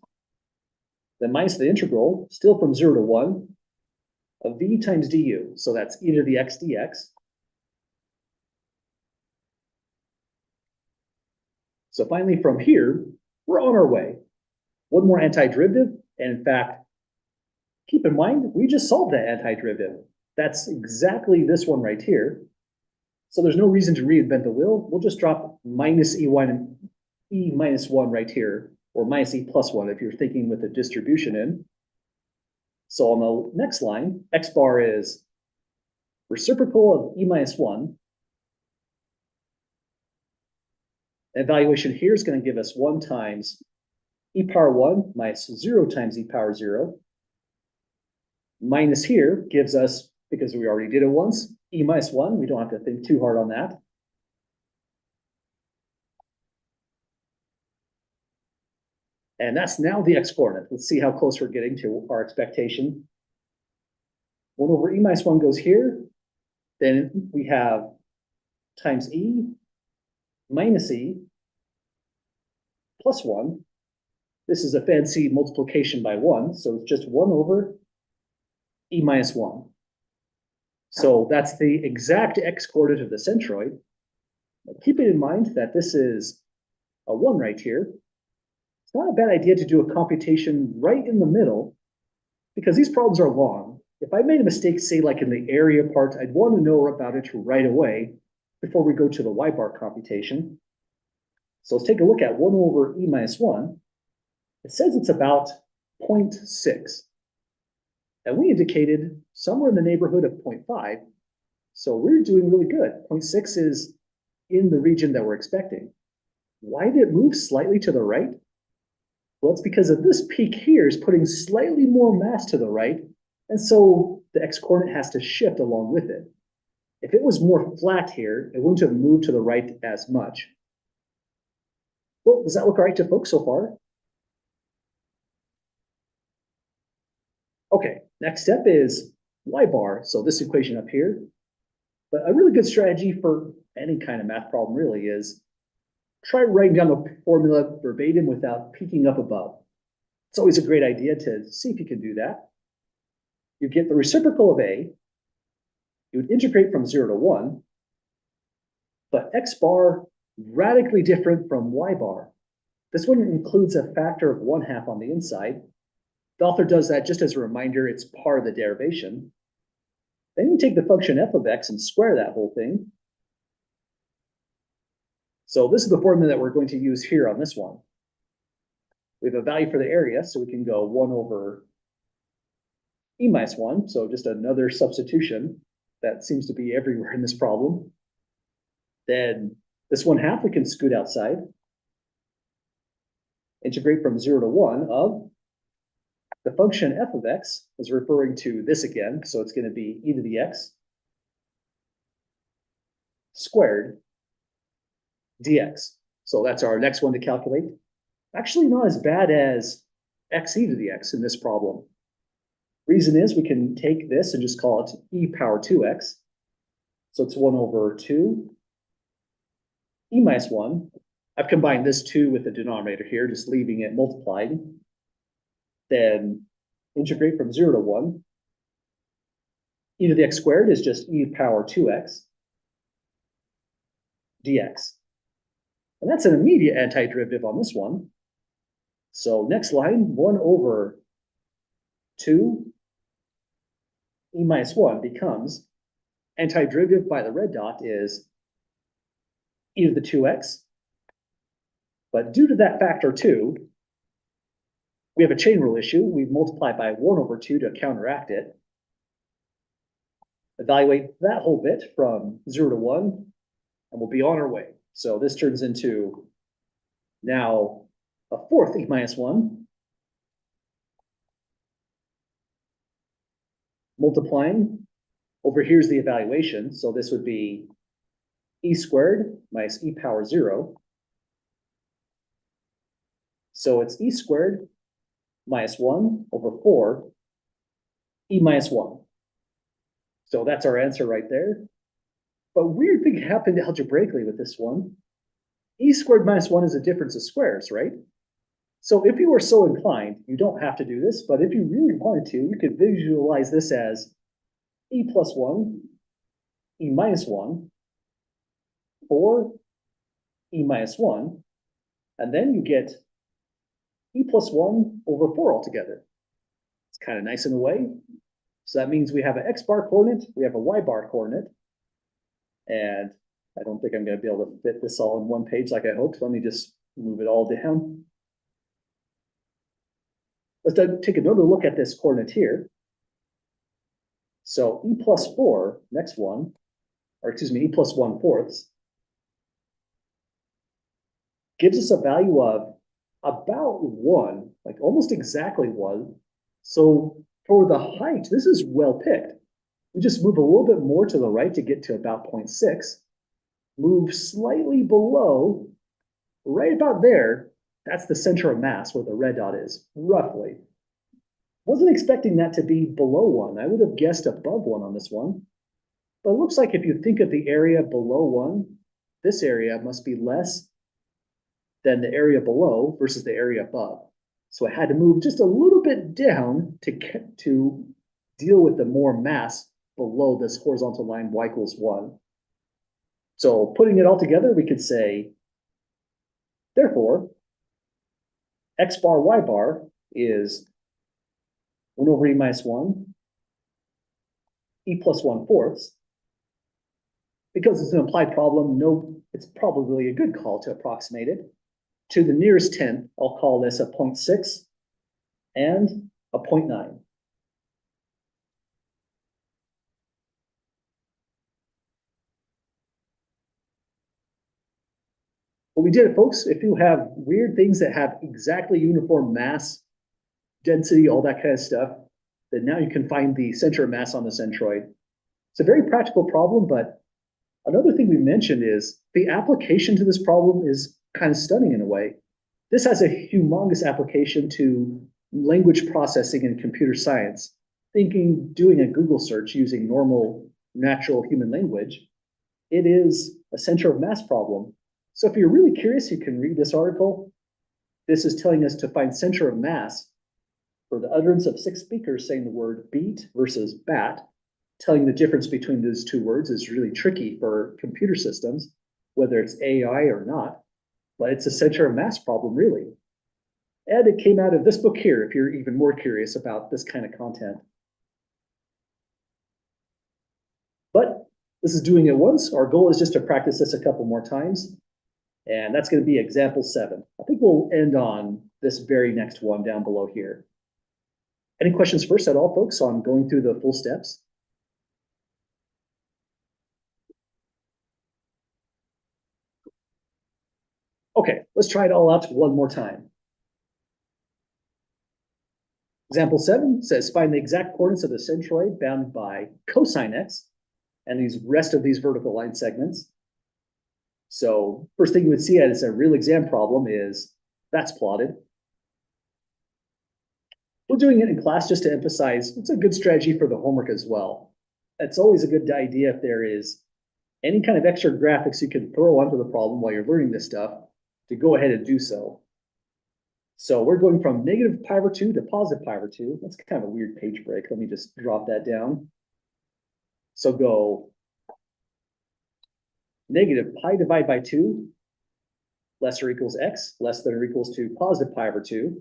A: Then minus the integral, still from 0 to 1, of v times du. So that's e to the x dx. So finally from here, we're on our way. One more antiderivative, and in fact, keep in mind, we just solved that antiderivative. That's exactly this one right here. So there's no reason to reinvent the wheel. We'll just drop minus e1 and e minus 1 right here, or minus e plus 1 if you're thinking with the distribution in. So on the next line, x bar is reciprocal of e minus 1. Evaluation here is going to give us 1 times e power 1 minus 0 times e power 0. Minus here gives us, because we already did it once, e minus 1. We don't have to think too hard on that. And that's now the x coordinate. Let's see how close we're getting to our expectation. 1 over e minus 1 goes here. Then we have times e minus e plus 1. This is a fancy multiplication by 1. So it's just 1 over e minus 1. So that's the exact x coordinate of the centroid. Keeping in mind that this is a 1 right here, it's not a bad idea to do a computation right in the middle because these problems are long. If I made a mistake, say like in the area part, I'd want to know about it right away before we go to the y bar computation. So let's take a look at 1 over e minus 1. It says it's about 0.6. And we indicated somewhere in the neighborhood of 0.5. So we're doing really good. 0.6 is in the region that we're expecting. Why did it move slightly to the right? Well, it's because of this peak here is putting slightly more mass to the right. And so the x coordinate has to shift along with it. If it was more flat here, it wouldn't have moved to the right as much. Well, does that look all right to folks so far? Okay, next step is y bar. So this equation up here. But a really good strategy for any kind of math problem really is try writing down the formula verbatim without peeking up above. It's always a great idea to see if you can do that. You get the reciprocal of A, you would integrate from 0 to 1, but X bar radically different from Y bar. This one includes a factor of 1/2 on the inside. The author does that just as a reminder, it's part of the derivation. Then you take the function f of x and square that whole thing. So this is the formula that we're going to use here on this one. We have a value for the area, so we can go 1 over e minus 1, so just another substitution that seems to be everywhere in this problem. Then this 1/2 we can scoot outside. Integrate from 0 to 1 of the function f of x is referring to this again, so it's going to be e to the x squared dx. So that's our next one to calculate. Actually not as bad as x e to the x in this problem. Reason is we can take this and just call it e power 2x. So it's 1 over 2 e minus 1. I've combined this 2 with the denominator here, just leaving it multiplied. Then integrate from 0 to 1. E to the x squared is just e power 2x dx. And that's an immediate antiderivative on this one. So next line, 1 over 2 e minus 1 becomes antiderivative by the red dot is e to the 2x. But due to that factor 2, we have a chain rule issue. We multiply by 1 over 2 to counteract it. Evaluate that whole bit from 0 to 1, and we'll be on our way. So this turns into now a 4th e minus 1. Multiplying, over here's the evaluation. So this would be e squared minus e power 0. So it's e squared minus 1 over 4 e minus 1. So that's our answer right there. But weird thing happened algebraically with this one. E squared minus 1 is a difference of squares, right? So if you were so inclined, you don't have to do this, but if you really wanted to, you could visualize this as e plus 1, e minus 1, 4 e minus 1, and then you get e plus 1 over 4 altogether. It's kind of nice in a way. So that means we have an x bar coordinate, we have a y bar coordinate, and I don't think I'm going to be able to fit this all in one page like I hoped. Let me just move it all down. Let's take another look at this coordinate here. So e plus 4, next one, or excuse me, e plus 1/4, gives us a value of about 1, like almost exactly 1. So for the height, this is well picked. We just move a little bit more to the right to get to about 0.6. Move slightly below, right about there. That's the center of mass where the red dot is, roughly. Wasn't expecting that to be below 1. I would have guessed above 1 on this one. But it looks like if you think of the area below 1, this area must be less than the area below versus the area above. So I had to move just a little bit down to deal with the more mass below this horizontal line y equals 1. So putting it all together, we could say, therefore, x bar y bar is 1 over e minus 1, e plus 1/4. Because it's an implied problem, it's probably a good call to approximate it. To the nearest 10th, I'll call this a 0.6 and a 0.9. But we did it, folks. If you have weird things that have exactly uniform mass, density, all that kind of stuff, then now you can find the center of mass on the centroid. It's a very practical problem, but another thing we mentioned is the application to this problem is kind of stunning in a way. This has a humongous application to language processing and computer science. Doing a Google search using normal, natural human language, it is a center of mass problem. So if you're really curious, you can read this article. This is telling us to find center of mass for the utterance of 6 speakers saying the word beat versus bat. Telling the difference between those two words is really tricky for computer systems, whether it's AI or not, but it's a center of mass problem, really. And it came out of this book here, if you're even more curious about this kind of content. But this is doing it once. Our goal is just to practice this a couple more times. And that's going to be example 7. I think we'll end on this very next one down below here. Any questions first at all, folks, on going through the full steps? Okay, let's try it all out one more time. Example 7 says find the exact coordinates of the centroid bounded by cosine x and these rest of these vertical line segments. So first thing you would see as a real exam problem is that's plotted. We're doing it in class just to emphasize it's a good strategy for the homework as well. It's always a good idea if there is any kind of extra graphics you can throw onto the problem while you're learning this stuff to go ahead and do so. So we're going from negative pi over 2 to positive pi over 2. That's kind of a weird page break. Let me just drop that down. So go negative pi divided by 2 less or equals x, less than or equals to positive pi over 2.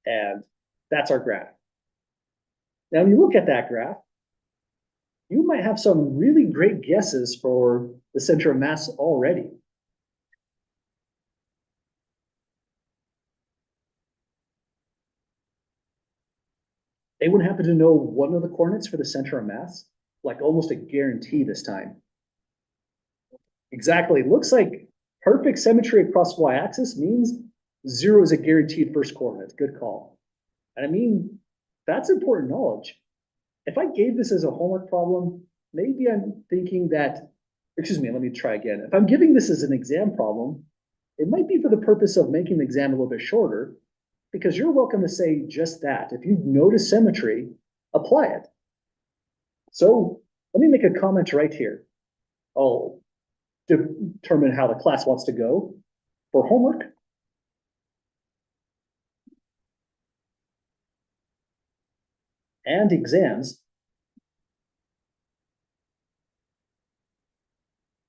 A: And that's our graph. Now, when you look at that graph, you might have some really great guesses for the center of mass already. Anyone happen to know one of the coordinates for the center of mass? Like almost a guarantee this time. Exactly. Looks like perfect symmetry across the y-axis means 0 is a guaranteed first coordinate. Good call. And I mean, that's important knowledge. If I gave this as a homework problem, maybe I'm thinking that, excuse me, let me try again. If I'm giving this as an exam problem, it might be for the purpose of making the exam a little bit shorter, because you're welcome to say just that. If you notice symmetry, apply it. So let me make a comment right here. I'll determine how the class wants to go. For homework, and exams,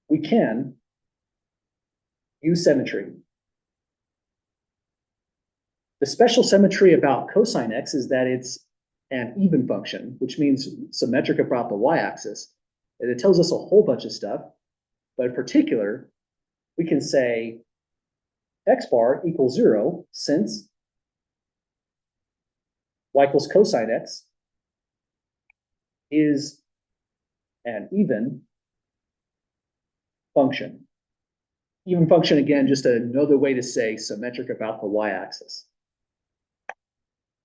A: we can use symmetry. The special symmetry about cosine x is that it's an even function, which means symmetric about the y-axis. And it tells us a whole bunch of stuff. But in particular, we can say x bar equals 0 since y equals cosine x is an even function. Even function, again, just another way to say symmetric about the y-axis.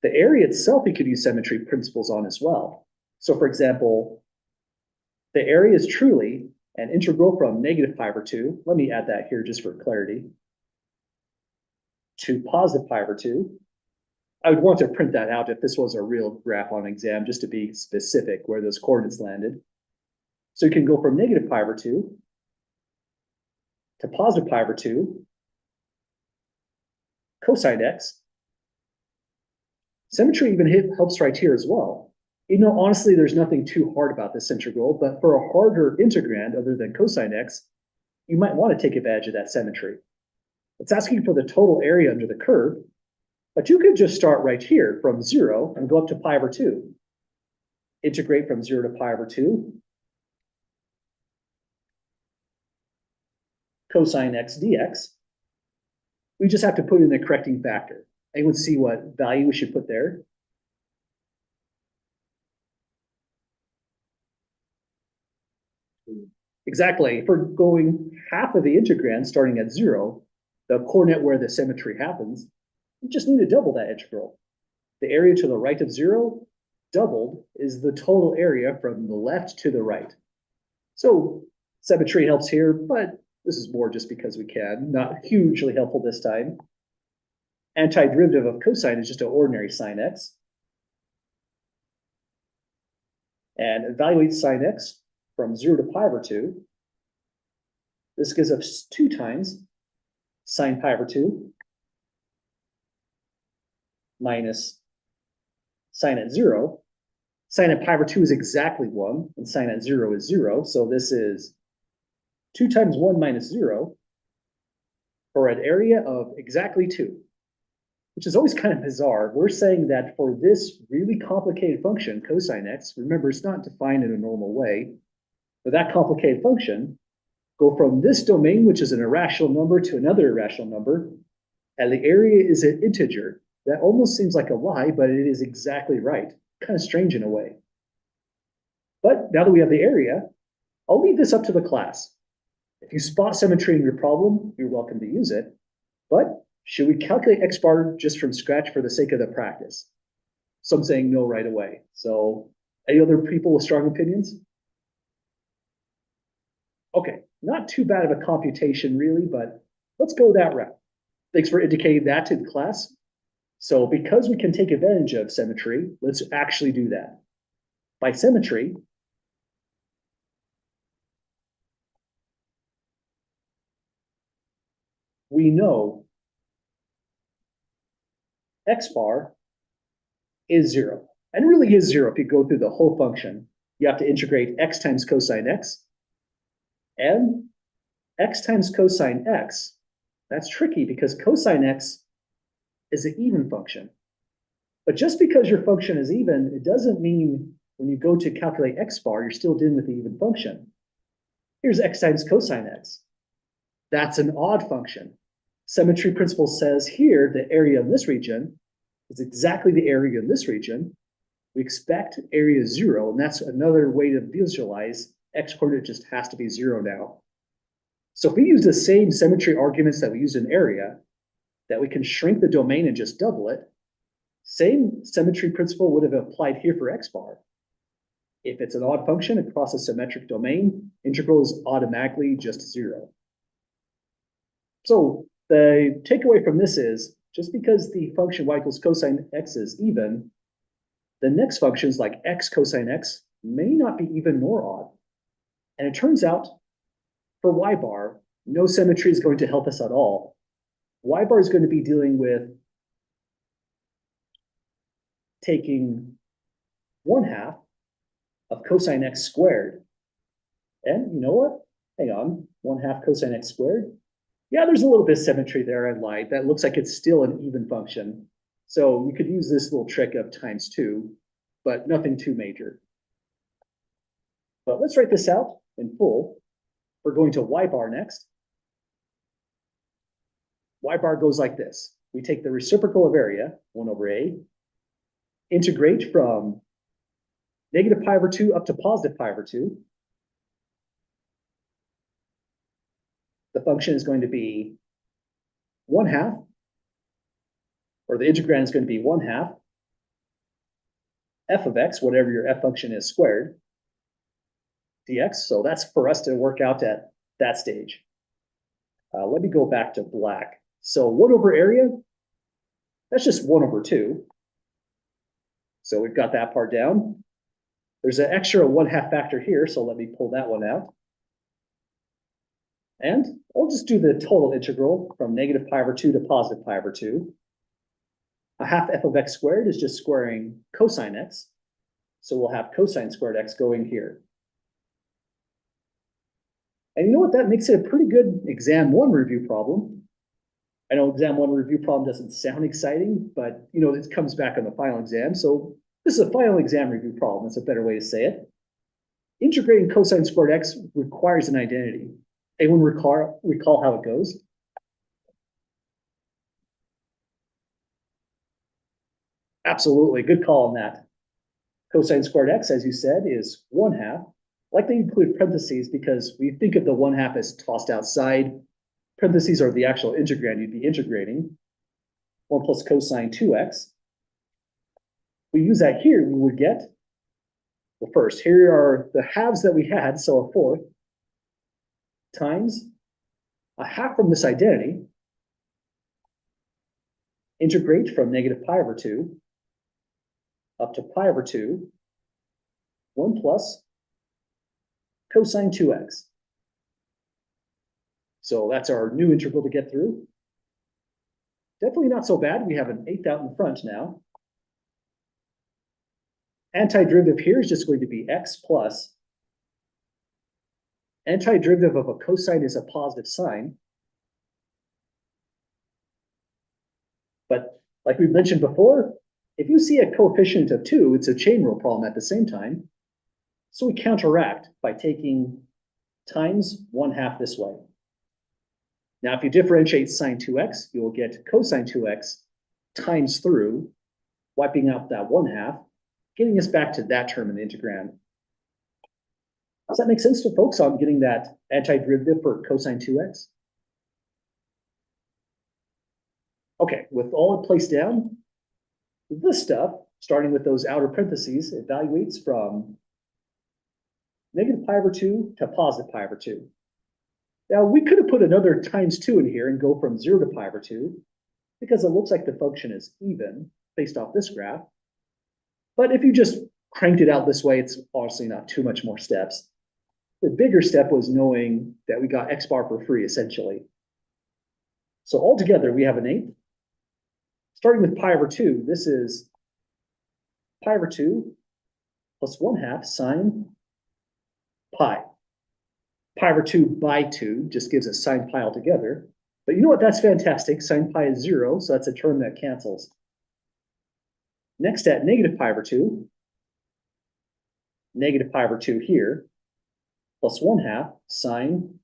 A: The area itself, you could use symmetry principles on as well. So for example, the area is truly an integral from negative pi over 2. Let me add that here just for clarity. To positive pi over 2. I would want to print that out if this was a real graph on exam, just to be specific where those coordinates landed. So you can go from negative pi over 2 to positive pi over 2 cosine x. Symmetry even helps right here as well. You know, honestly, there's nothing too hard about this integral, but for a harder integrand other than cosine x, you might want to take advantage of that symmetry. It's asking for the total area under the curve, but you could just start right here from 0 and go up to pi over 2. Integrate from 0 to pi over 2. Cosine x dx. We just have to put in the correcting factor. Anyone see what value we should put there? Exactly. If we're going half of the integrand starting at 0, the coordinate where the symmetry happens, you just need to double that integral. The area to the right of 0 doubled is the total area from the left to the right. So symmetry helps here, but this is more just because we can, not hugely helpful this time. Antiderivative of cosine is just an ordinary sine x. And evaluate sine x from 0 to pi over 2. This gives us 2 times sine pi over 2 minus sine at 0. Sine at pi over 2 is exactly 1, and sine at 0 is 0. So this is 2 times 1 minus 0 for an area of exactly 2, which is always kind of bizarre. We're saying that for this really complicated function, cosine x, remember, it's not defined in a normal way, but that complicated function, go from this domain, which is an irrational number, to another irrational number, and the area is an integer. That almost seems like a lie, but it is exactly right. Kind of strange in a way. But now that we have the area, I'll leave this up to the class. If you spot symmetry in your problem, you're welcome to use it. But should we calculate x bar just from scratch for the sake of the practice? Some saying no right away. So any other people with strong opinions? Okay, not too bad of a computation really, but let's go that route. Thanks for indicating that to the class. So because we can take advantage of symmetry, let's actually do that. By symmetry, we know x bar is 0. And it really is 0 if you go through the whole function. You have to integrate x times cosine x. And x times cosine x, that's tricky because cosine x is an even function. But just because your function is even, it doesn't mean when you go to calculate x bar, you're still dealing with the even function. Here's x times cosine x. That's an odd function. Symmetry principle says here the area in this region is exactly the area in this region. We expect area 0, and that's another way to visualize x coordinate just has to be 0 now. So if we use the same symmetry arguments that we use in area, that we can shrink the domain and just double it, same symmetry principle would have applied here for x bar. If it's an odd function across a symmetric domain, integral is automatically just 0. So the takeaway from this is, just because the function y equals cosine x is even, the next functions like x cosine x may not be even nor odd. And it turns out, for y bar, no symmetry is going to help us at all. Y bar is going to be dealing with taking 1/2 of cosine x squared. And you know what? Hang on, 1/2 cosine x squared. Yeah, there's a little bit of symmetry there, I lied. That looks like it's still an even function. So you could use this little trick of times 2, but nothing too major. But let's write this out in full. We're going to y bar next. Y bar goes like this. We take the reciprocal of area, 1 over a, integrate from negative pi over 2 up to positive pi over 2. The function is going to be 1/2, or the integrand is going to be 1/2 f of x, whatever your f function is, squared, dx. So that's for us to work out at that stage. Let me go back to black. So 1 over area, that's just 1 over 2. So we've got that part down. There's an extra 1/2 factor here, so let me pull that one out. And I'll just do the total integral from negative pi over 2 to positive pi over 2. 1/2 f of x squared is just squaring cosine x. So we'll have cosine squared x going here. And you know what? That makes it a pretty good exam 1 review problem. I know exam 1 review problem doesn't sound exciting, but you know, it comes back on the final exam. So this is a final exam review problem. That's a better way to say it. Integrating cosine squared x requires an identity. Anyone recall how it goes? Absolutely, good call on that. Cosine squared x, as you said, is 1/2. I like to include parentheses because we think of the 1/2 as tossed outside. Parentheses are the actual integrand you'd be integrating. 1 plus cosine 2x. We use that here, we would get, well, first, here are the halves that we had, so 1/4 times 1/2 from this identity, integrate from negative pi over 2 up to pi over 2, 1 plus cosine 2x. So that's our new integral to get through. Definitely not so bad. We have an eighth out in front now. Antiderivative here is just going to be x plus. Antiderivative of a cosine is a positive sign. But like we mentioned before, if you see a coefficient of 2, it's a chain rule problem at the same time. So we counteract by taking times 1/2 this way. Now, if you differentiate sine 2x, you will get cosine 2x times through, wiping out that 1/2, getting us back to that term in the integrand. Does that make sense to folks on getting that antiderivative for cosine 2x? Okay, with all it placed down, this stuff, starting with those outer parentheses, evaluates from negative pi over 2 to positive pi over 2. Now, we could have put another times 2 in here and go from 0 to pi over 2, because it looks like the function is even based off this graph. But if you just cranked it out this way, it's honestly not too much more steps. The bigger step was knowing that we got x bar for free, essentially. So altogether, we have an 8. Starting with pi over 2, this is pi over 2 plus 1/2 sine pi. Pi over 2 by 2 just gives us sine pi altogether. But you know what? That's fantastic. Sine pi is 0, so that's a term that cancels. Next, at negative pi over 2, negative pi over 2 here, plus 1/2 sine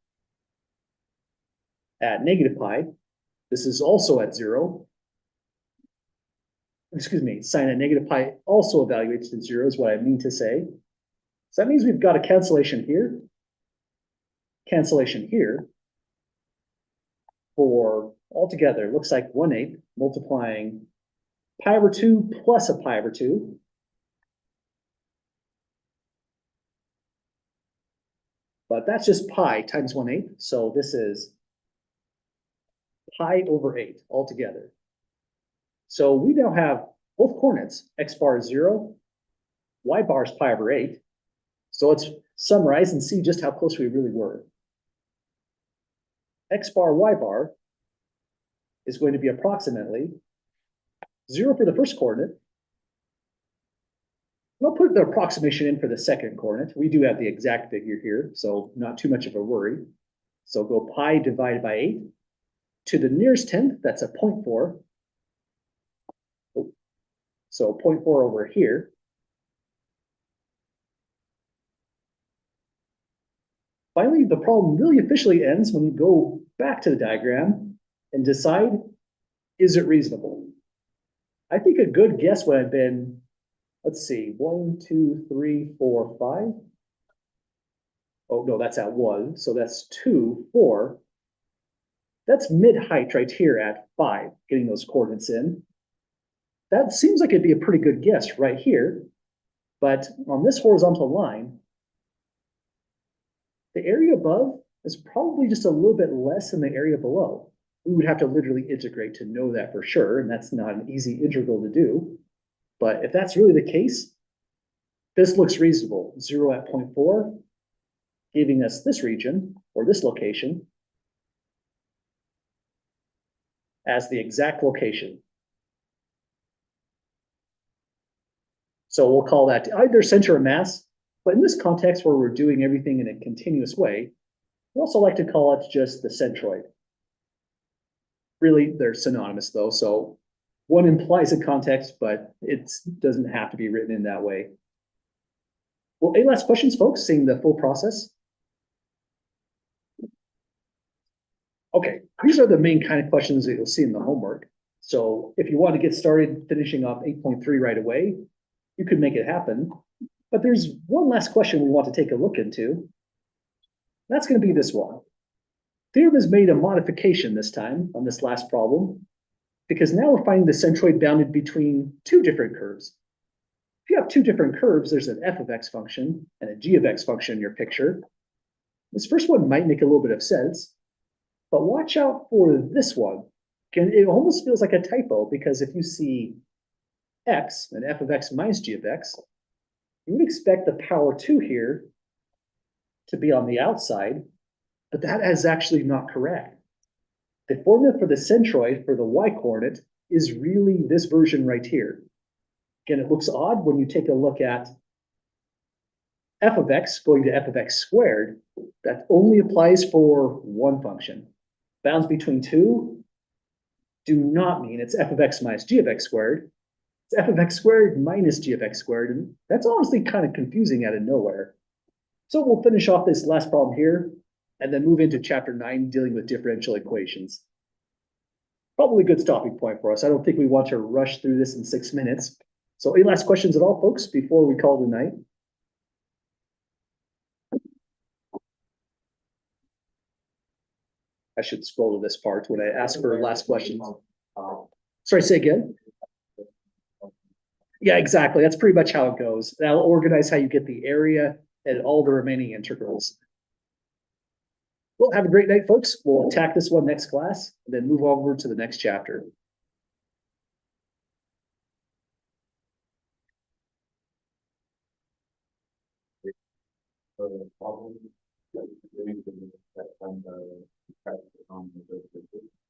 A: at negative pi. This is also at 0. Excuse me, sine at negative pi also evaluates to 0 is what I mean to say. So that means we've got a cancellation here, for altogether, looks like 1/8 multiplying pi over 2 plus a pi over 2. But that's just pi times 1/8. So this is pi over 8 altogether. So we now have both coordinates, x bar is 0, y bar is pi over 8. So let's summarize and see just how close we really were. X bar, y bar is going to be approximately 0 for the first coordinate. We'll put the approximation in for the second coordinate. We do have the exact figure here, so not too much of a worry. So go pi divided by 8. To the nearest 10th, that's a 0.4. So 0.4 over here. Finally, the problem really officially ends when you go back to the diagram and decide, is it reasonable? I think a good guess would have been, let's see, 1, 2, 3, 4, 5. Oh, no, that's at 1. So that's 2, 4. That's mid-height right here at 5, getting those coordinates in. That seems like it'd be a pretty good guess right here. But on this horizontal line, the area above is probably just a little bit less than the area below. We would have to literally integrate to know that for sure, and that's not an easy integral to do. But if that's really the case, this looks reasonable. 0 at 0.4, giving us this region, or this location, as the exact location. So we'll call that either center of mass, but in this context where we're doing everything in a continuous way, we also like to call it just the centroid. Really, they're synonymous though, so one implies a context, but it doesn't have to be written in that way. Well, any last questions, folks, seeing the full process? Okay, these are the main kind of questions that you'll see in the homework. So if you want to get started finishing off 8.3 right away, you could make it happen. But there's one last question we want to take a look into. That's going to be this one. Theorem has made a modification this time on this last problem, because now we're finding the centroid bounded between two different curves. If you have two different curves, there's an f of x function and a g of x function in your picture. This first one might make a little bit of sense, but watch out for this one. It almost feels like a typo, because if you see x and f of x minus g of x, you would expect the power 2 here to be on the outside but that is actually not correct. The formula for the centroid for the y coordinate is really this version right here. Again, it looks odd when you take a look at f of x going to f of x squared. That only applies for one function. Bounds between two do not mean it's f of x minus g of x squared. It's f of x squared minus g of x squared, and that's honestly kind of confusing out of nowhere. So we'll finish off this last problem here, and then move into chapter 9, dealing with differential equations. Probably a good stopping point for us. I don't think we want to rush through this in 6 minutes. So any last questions at all, folks, before we call it a night? I should scroll to this part when I ask for last questions. Sorry, say again? Yeah, exactly. That's pretty much how it goes. That'll organize how you get the area and all the remaining integrals. Well, have a great night, folks. We'll attack this one next class, and then move over to the next chapter.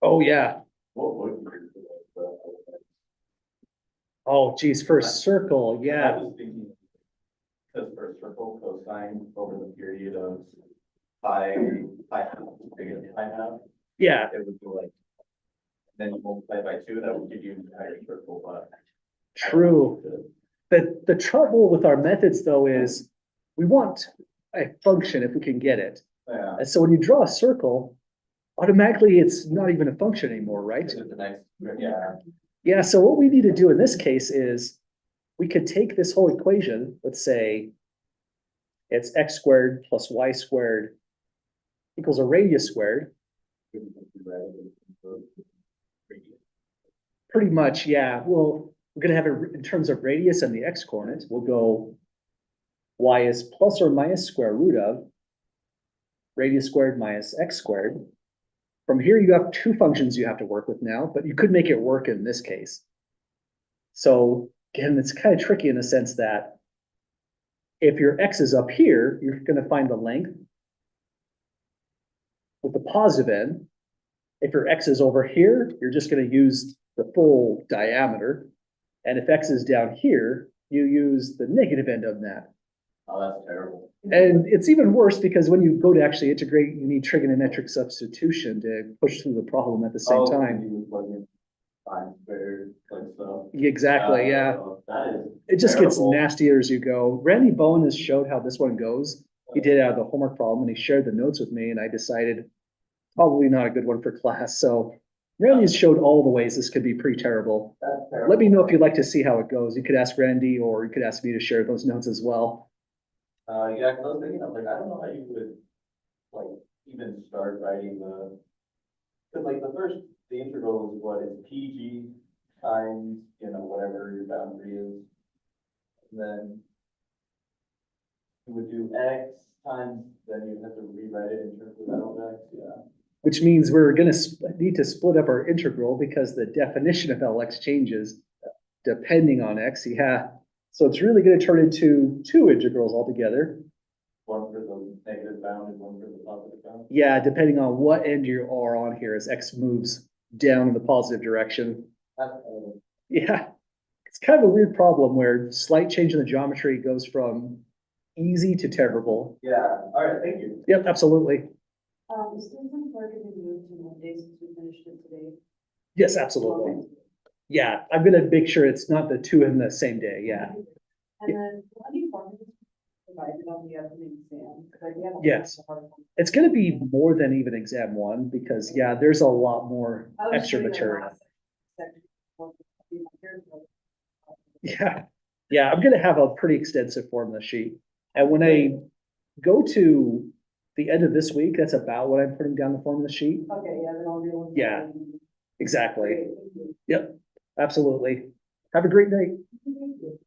A: Oh, yeah. Oh, geez, for a circle,
B: I
A: yeah.
B: was thinking, because for a circle cosine over the period of pi half,
A: Yeah,
B: it would be like, then you multiply by 2, that would give you an entire circle, but.
A: true. The trouble with our methods, though, is we want a function if we can get it.
B: Yeah.
A: And so when you draw a circle, automatically it's not even a function anymore, right?
B: Is it the next, yeah,
A: Yeah, so what we need to do in this case is we could take this whole equation, let's say it's x squared plus y squared equals a radius squared. Pretty much, yeah. Well, we're gonna have it in terms of radius and the x coordinates. We'll go y is plus or minus square root of radius squared minus x squared. From here, you have two functions you have to work with now, but you could make it work in this case. So again, it's kind of tricky in the sense that if your x is up here, you're going to find the length with the positive end. If your x is over here, you're just going to use the full diameter. And if x is down here, you use the negative end of that.
B: oh, that's terrible.
A: And it's even worse because when you go to actually integrate, you need trigonometric substitution to push through the problem at the same time.
B: You plug in sine squared, like so.
A: Exactly, yeah.
B: That is.
A: It just gets
B: terrible.
A: nastier as you go. Randy Bowen has showed how this one goes. He did out of the homework problem and he shared the notes with me, and I decided probably not a good one for class. So Randy's showed all the ways this could be pretty terrible.
B: That's terrible.
A: Let me know if you'd like to see how it goes. You could ask Randy, or you could ask me to share those notes as well.
B: Yeah, cause I was thinking, I'm like, I don't know how you would, like, even start writing the, cause like the integral is what is PG times, whatever your boundary is. And then you would do X times, then you have to rewrite it in terms of L of X, yeah.
A: Which means we're gonna need to split up our integral because the definition of Lx changes depending on x, yeah. So it's really gonna turn into two integrals altogether.
B: One for the negative bound and one for the positive bound.
A: Yeah, depending on what end you are on here as x moves down in the positive direction. Yeah, it's kind of a weird problem where slight change in the geometry goes from easy to terrible.
B: Yeah, all right, thank you.
A: Yep, absolutely.
C: Is Susan Park going to move to Monday since we finished it today?
A: Yes, absolutely. Yeah, I'm gonna make sure it's not the two in the same day, yeah.
C: And then, what do you want to provide on the upcoming exam? Because I have.
A: Yes. It's gonna be more than even exam one, because yeah, there's a lot more extra material. Yeah, I'm gonna have a pretty extensive formula sheet. And when I go to the end of this week, that's about what I'm putting down the formula sheet.
C: Okay, yeah, then I'll do.
A: Yeah. Exactly.
C: Great, thank you.
A: Yep, absolutely. Have a great night.
C: Thank you.